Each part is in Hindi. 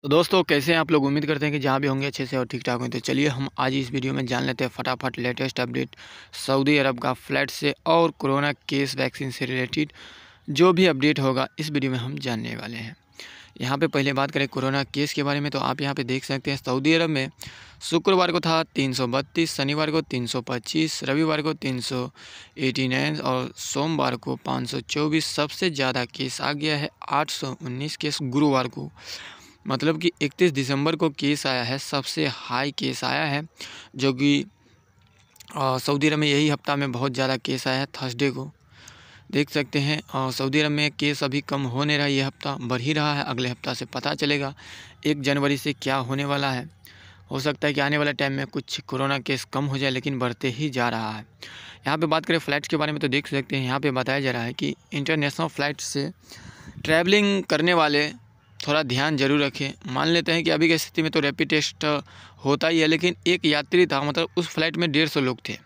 तो दोस्तों कैसे हैं आप लोग। उम्मीद करते हैं कि जहाँ भी होंगे अच्छे से और ठीक ठाक होंगे। तो चलिए हम आज इस वीडियो में जान लेते हैं फटाफट लेटेस्ट अपडेट सऊदी अरब का फ्लाइट से और कोरोना केस वैक्सीन से रिलेटेड जो भी अपडेट होगा इस वीडियो में हम जानने वाले हैं। यहाँ पे पहले बात करें कोरोना केस के बारे में, तो आप यहाँ पे देख सकते हैं सऊदी अरब में शुक्रवार को था 332, शनिवार को 325, रविवार को 389 और सोमवार को 524। सबसे ज़्यादा केस आ गया है 819 केस गुरुवार को, मतलब कि 31 दिसंबर को केस आया है, सबसे हाई केस आया है। जो कि सऊदी अरब में यही हफ्ता में बहुत ज़्यादा केस आया है। थर्सडे को देख सकते हैं सऊदी अरब में केस अभी कम हो नहीं रहा, ये हफ्ता बढ़ ही रहा है। अगले हफ्ता से पता चलेगा 1 जनवरी से क्या होने वाला है। हो सकता है कि आने वाले टाइम में कुछ कोरोना केस कम हो जाए, लेकिन बढ़ते ही जा रहा है। यहाँ पे बात करें फ़्लाइट्स के बारे में, तो देख सकते हैं यहाँ पे बताया जा रहा है कि इंटरनेशनल फ़्लाइट से ट्रैवलिंग करने वाले थोड़ा ध्यान जरूर रखें। मान लेते हैं कि अभी की स्थिति में तो रैपिड टेस्ट होता ही है, लेकिन एक यात्री था, मतलब उस फ्लाइट में 150 लोग थे।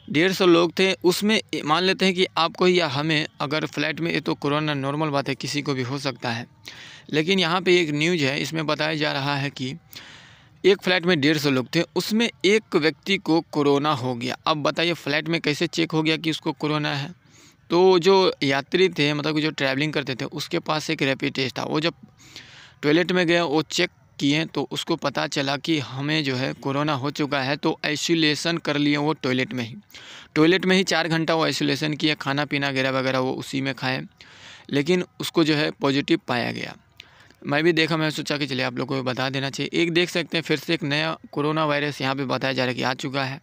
150 लोग थे उसमें। मान लेते हैं कि आपको या हमें अगर फ़्लाइट में, ये तो कोरोना नॉर्मल बात है, किसी को भी हो सकता है। लेकिन यहाँ पे एक न्यूज़ है, इसमें बताया जा रहा है कि एक फ़्लाइट में 150 लोग थे, उसमें एक व्यक्ति को कोरोना हो गया। अब बताइए फ़्लाइट में कैसे चेक हो गया कि उसको कोरोना है। तो जो यात्री थे, मतलब कि जो ट्रैवलिंग करते थे, उसके पास एक रैपिड टेस्ट था। वो जब टॉयलेट में गया, वो चेक किए तो उसको पता चला कि हमें जो है कोरोना हो चुका है। तो आइसोलेशन कर लिए वो टॉयलेट में ही 4 घंटा वो आइसोलेशन किया, खाना पीना वगैरह वगैरह वो उसी में खाए, लेकिन उसको जो है पॉजिटिव पाया गया। मैं भी देखा, मैं सोचा कि चलिए आप लोगों को बता देना चाहिए। एक देख सकते हैं फिर से एक नया कोरोना वायरस यहाँ पे बताया जा रहा है कि आ चुका है।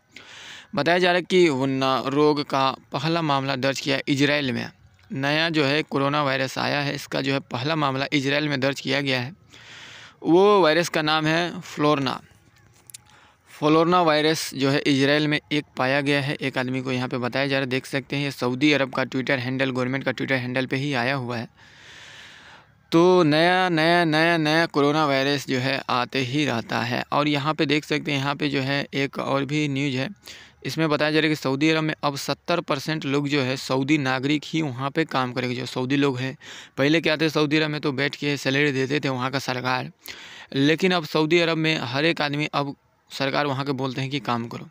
बताया जा रहा है कि वन्ना रोग का पहला मामला दर्ज किया है इजराइल में। नया जो है कोरोना वायरस आया है, इसका जो है पहला मामला इजराइल में दर्ज किया गया है। वो वायरस का नाम है फ्लोरोना वायरस जो है इजराइल में एक पाया गया है। एक आदमी को यहाँ पे बताया जा रहा है। देख सकते हैं ये सऊदी अरब का ट्विटर हैंडल, गवर्नमेंट का ट्विटर हैंडल पे ही आया हुआ है। तो नया कोरोना वायरस जो है आते ही रहता है। और यहाँ पे देख सकते हैं, यहाँ पे जो है एक और भी न्यूज़ है, इसमें बताया जा रहा है कि सऊदी अरब में अब 70% लोग जो है सऊदी नागरिक ही वहाँ पे काम करेंगे, जो सऊदी लोग हैं। पहले क्या थे, सऊदी अरब में तो बैठ के सैलरी देते थे वहाँ का सरकार, लेकिन अब सऊदी अरब में हर एक आदमी, अब सरकार वहाँ के बोलते हैं कि काम करो।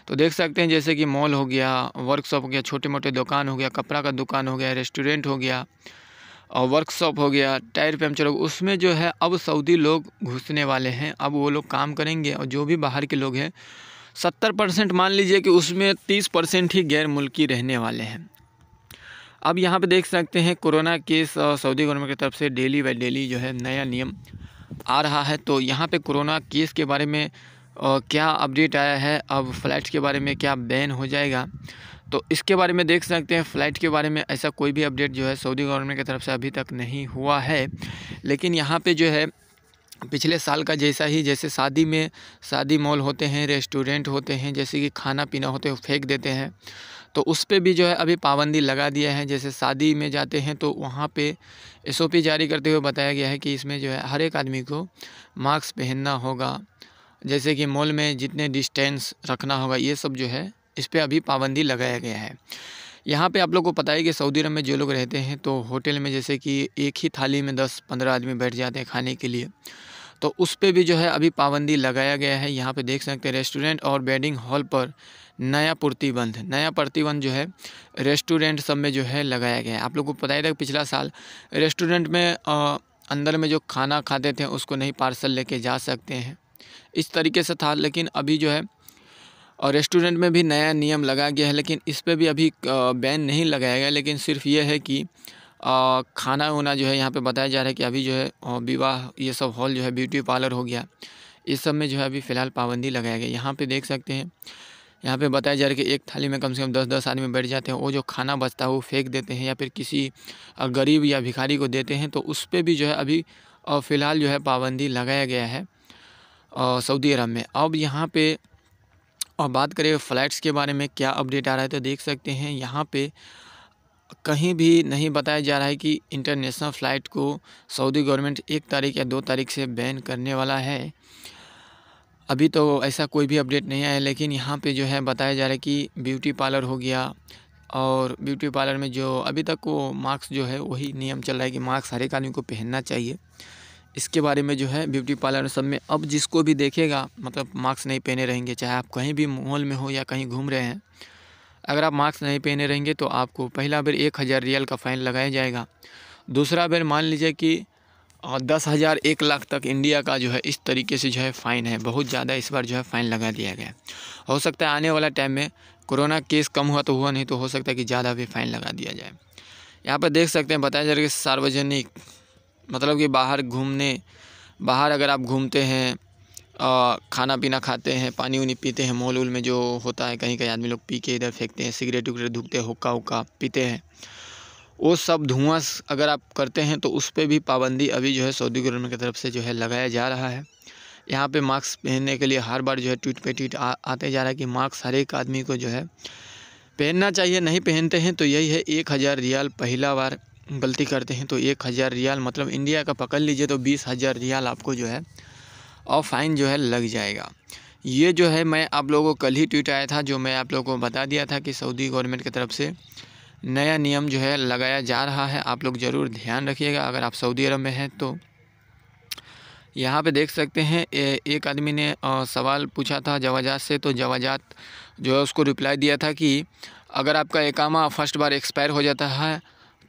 तो देख सकते हैं जैसे कि मॉल हो गया, वर्कशॉप हो गया, छोटे मोटे दुकान हो गया, कपड़ा का दुकान हो गया, रेस्टोरेंट हो गया और वर्कशॉप हो गया, टायर पंचर हो गया, उसमें जो है अब सऊदी लोग घुसने वाले हैं। अब वो लोग काम करेंगे और जो भी बाहर के लोग हैं 70% मान लीजिए कि उसमें 30% ही गैर मुल्की रहने वाले हैं। अब यहाँ पे देख सकते हैं कोरोना केस सऊदी गवर्नमेंट की तरफ से डेली बाय डेली जो है नया नियम आ रहा है। तो यहाँ पे कोरोना केस के बारे में क्या अपडेट आया है, अब फ़्लाइट्स के बारे में क्या बैन हो जाएगा, तो इसके बारे में देख सकते हैं। फ़्लाइट के बारे में ऐसा कोई भी अपडेट जो है सऊदी गवर्नमेंट की तरफ से अभी तक नहीं हुआ है। लेकिन यहाँ पे जो है पिछले साल का जैसा ही, जैसे शादी में शादी मॉल होते हैं, रेस्टोरेंट होते हैं, जैसे कि खाना पीना होते हैं फेंक देते हैं, तो उस पे भी जो है अभी पाबंदी लगा दिया है। जैसे शादी में जाते हैं तो वहाँ पे एसओपी जारी करते हुए बताया गया है कि इसमें जो है हर एक आदमी को मास्क पहनना होगा, जैसे कि मॉल में जितने डिस्टेंस रखना होगा, ये सब जो है इस पर अभी पाबंदी लगाया गया है। यहाँ पे आप लोग को पता है कि सऊदी अरब में जो लोग रहते हैं तो होटल में जैसे कि एक ही थाली में 10-15 आदमी बैठ जाते हैं खाने के लिए, तो उस पे भी जो है अभी पाबंदी लगाया गया है। यहाँ पे देख सकते हैं रेस्टोरेंट और वेडिंग हॉल पर नया प्रतिबंध जो है रेस्टोरेंट सब में जो है लगाया गया है। आप लोग को पता ही था कि पिछला साल रेस्टोरेंट में अंदर में जो खाना खाते थे उसको नहीं पार्सल लेके जा सकते हैं, इस तरीके से था। लेकिन अभी जो है और रेस्टोरेंट में भी नया नियम लगाया गया है, लेकिन इस पे भी अभी बैन नहीं लगाया गया। लेकिन सिर्फ ये है कि खाना वाना जो है यहाँ पे बताया जा रहा है कि अभी जो है विवाह ये सब हॉल जो है, ब्यूटी पार्लर हो गया, इस सब में जो है अभी फ़िलहाल पाबंदी लगाया गया। यहाँ पे देख सकते हैं, यहाँ पे बताया जा रहा है कि एक थाली में कम से कम 10-10 आदमी बैठ जाते हैं। वो जो खाना बचता है वो फेंक देते हैं या फिर किसी गरीब या भिखारी को देते हैं। तो उस पर भी जो है अभी फ़िलहाल जो है पाबंदी लगाया गया है सऊदी अरब में। अब यहाँ पे और बात करें फ़्लाइट्स के बारे में क्या अपडेट आ रहा है, तो देख सकते हैं यहाँ पे कहीं भी नहीं बताया जा रहा है कि इंटरनेशनल फ़्लाइट को सऊदी गवर्नमेंट 1 तारीख या 2 तारीख से बैन करने वाला है। अभी तो ऐसा कोई भी अपडेट नहीं आया है। लेकिन यहाँ पे जो है बताया जा रहा है कि ब्यूटी पार्लर हो गया, और ब्यूटी पार्लर में जो अभी तक वो मास्क जो है वही नियम चल रहा है कि मास्क हर एक आदमी को पहनना चाहिए। इसके बारे में जो है ब्यूटी पार्लर सब में अब जिसको भी देखेगा मतलब मास्क नहीं पहने रहेंगे, चाहे आप कहीं भी मॉल में हो या कहीं घूम रहे हैं, अगर आप मास्क नहीं पहने रहेंगे तो आपको पहला बार 1000 रियाल का फ़ाइन लगाया जाएगा। दूसरा बार मान लीजिए कि 10,000 1 लाख तक इंडिया का जो है इस तरीके से जो है फ़ाइन है। बहुत ज़्यादा इस बार जो है फ़ाइन लगा दिया गया। हो सकता है आने वाला टाइम में कोरोना केस कम हुआ तो हुआ, नहीं तो हो सकता है कि ज़्यादा भी फ़ाइन लगा दिया जाए। यहाँ पर देख सकते हैं बताया जा रहा है कि सार्वजनिक मतलब कि बाहर अगर आप घूमते हैं, खाना पीना खाते हैं, पानी उनी पीते हैं, मॉल में जो होता है कहीं आदमी लोग पी के इधर फेंकते हैं, सिगरेट उगरेट धूकते हैं, हुक्का पीते हैं, वो सब धुआं अगर आप करते हैं तो उस पर भी पाबंदी अभी जो है सऊदी गवर्नमेंट की तरफ से जो है लगाया जा रहा है। यहाँ पे मास्क पहनने के लिए हर बार जो है ट्वीट पे ट्वीट आते जा रहा है कि मास्क हर एक आदमी को जो है पहनना चाहिए। नहीं पहनते हैं तो यही है 1000 रियाल, पहला बार गलती करते हैं तो 1000 रियाल मतलब इंडिया का पकड़ लीजिए तो 20,000 रियाल आपको जो है और फ़ाइन जो है लग जाएगा। ये जो है मैं आप लोगों को कल ही ट्वीट आया था जो मैं आप लोगों को बता दिया था कि सऊदी गवर्नमेंट की तरफ से नया नियम जो है लगाया जा रहा है। आप लोग ज़रूर ध्यान रखिएगा अगर आप सऊदी अरब में हैं तो। यहाँ पे देख सकते हैं एक आदमी ने सवाल पूछा था जवाजात से, तो जवाजात जो है उसको रिप्लाई दिया था कि अगर आपका इकामा फर्स्ट बार एक्सपायर हो जाता है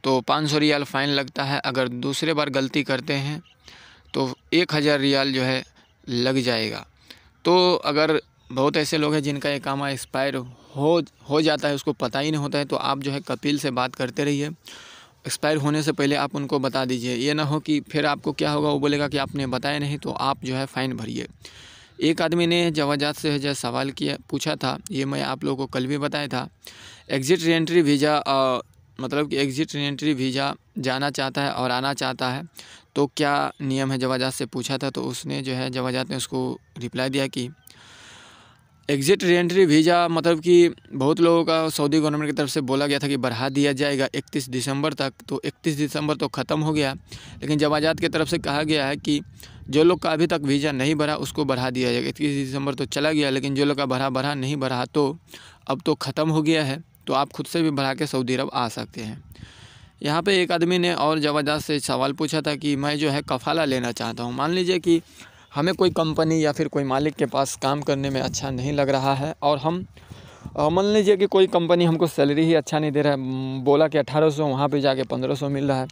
तो 500 रियाल फ़ाइन लगता है, अगर दूसरे बार गलती करते हैं तो 1000 रियाल जो है लग जाएगा। तो अगर बहुत ऐसे लोग हैं जिनका इकामा एक्सपायर हो जाता है, उसको पता ही नहीं होता है, तो आप जो है कपिल से बात करते रहिए। एक्सपायर होने से पहले आप उनको बता दीजिए। ये ना हो कि फिर आपको क्या होगा, वो बोलेगा कि आपने बताया नहीं तो आप जो है फ़ाइन भरिए। एक आदमी ने जवाजात से जो सवाल पूछा था, ये मैं आप लोगों को कल भी बताया था। एग्ज़िट रीएंट्री वीज़ा मतलब कि एग्ज़िट रीएंट्री वीज़ा जाना चाहता है और आना चाहता है तो क्या नियम है, जवाजात से पूछा था। तो उसने जो है जवाजात ने उसको रिप्लाई दिया कि एग्ज़िट रीएंट्री वीज़ा मतलब कि बहुत लोगों का सऊदी गवर्नमेंट की तरफ से बोला गया था कि बढ़ा दिया जाएगा 31 दिसंबर तक, तो 31 दिसंबर तो ख़त्म हो गया, लेकिन जवाजात की तरफ से कहा गया है कि जो लोग का अभी तक वीज़ा नहीं भरा उसको बढ़ा दिया जाएगा। 31 दिसंबर तो चला गया, लेकिन जो लोग का भरा नहीं भरा तो अब तो ख़त्म हो गया है, तो आप खुद से भी बढ़ा के सऊदी अरब आ सकते हैं। यहाँ पे एक आदमी ने और जवाजात से सवाल पूछा था कि मैं जो है कफ़ाला लेना चाहता हूँ। मान लीजिए कि हमें कोई कंपनी या फिर कोई मालिक के पास काम करने में अच्छा नहीं लग रहा है और हम मान लीजिए कि कोई कंपनी हमको सैलरी ही अच्छा नहीं दे रहा है, बोला कि 1800, वहाँ पे जाके 1500 मिल रहा है।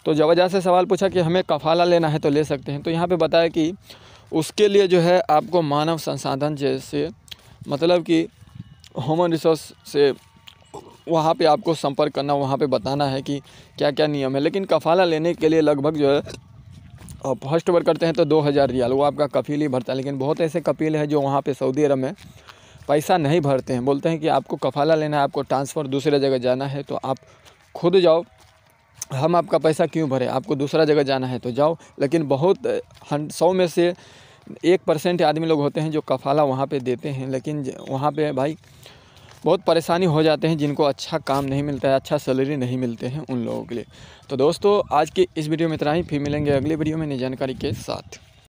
तो जवाजात से सवाल पूछा कि हमें कफ़ाला लेना है तो ले सकते हैं। तो यहाँ पे बताया कि उसके लिए जो है आपको मानव संसाधन जैसे मतलब कि ह्यूमन रिसोर्स से वहाँ पे आपको संपर्क करना, वहाँ पे बताना है कि क्या क्या नियम है। लेकिन कफ़ाला लेने के लिए लगभग जो है फर्स्ट बार करते हैं तो 2000 रियाल वो आपका कफील ही भरता है। लेकिन बहुत ऐसे कफील हैं जो वहाँ पे सऊदी अरब में पैसा नहीं भरते हैं, बोलते हैं कि आपको कफ़ाला लेना है, आपको ट्रांसफ़र दूसरे जगह जाना है तो आप खुद जाओ, हम आपका पैसा क्यों भरें, आपको दूसरा जगह जाना है तो जाओ। लेकिन बहुत 100 में से 1% आदमी लोग होते हैं जो कफ़ाला वहाँ पे देते हैं, लेकिन वहाँ पे भाई बहुत परेशानी हो जाते हैं, जिनको अच्छा काम नहीं मिलता है, अच्छा सैलरी नहीं मिलते हैं उन लोगों के लिए। तो दोस्तों आज की इस वीडियो में इतना ही, फिर मिलेंगे अगली वीडियो में नई जानकारी के साथ।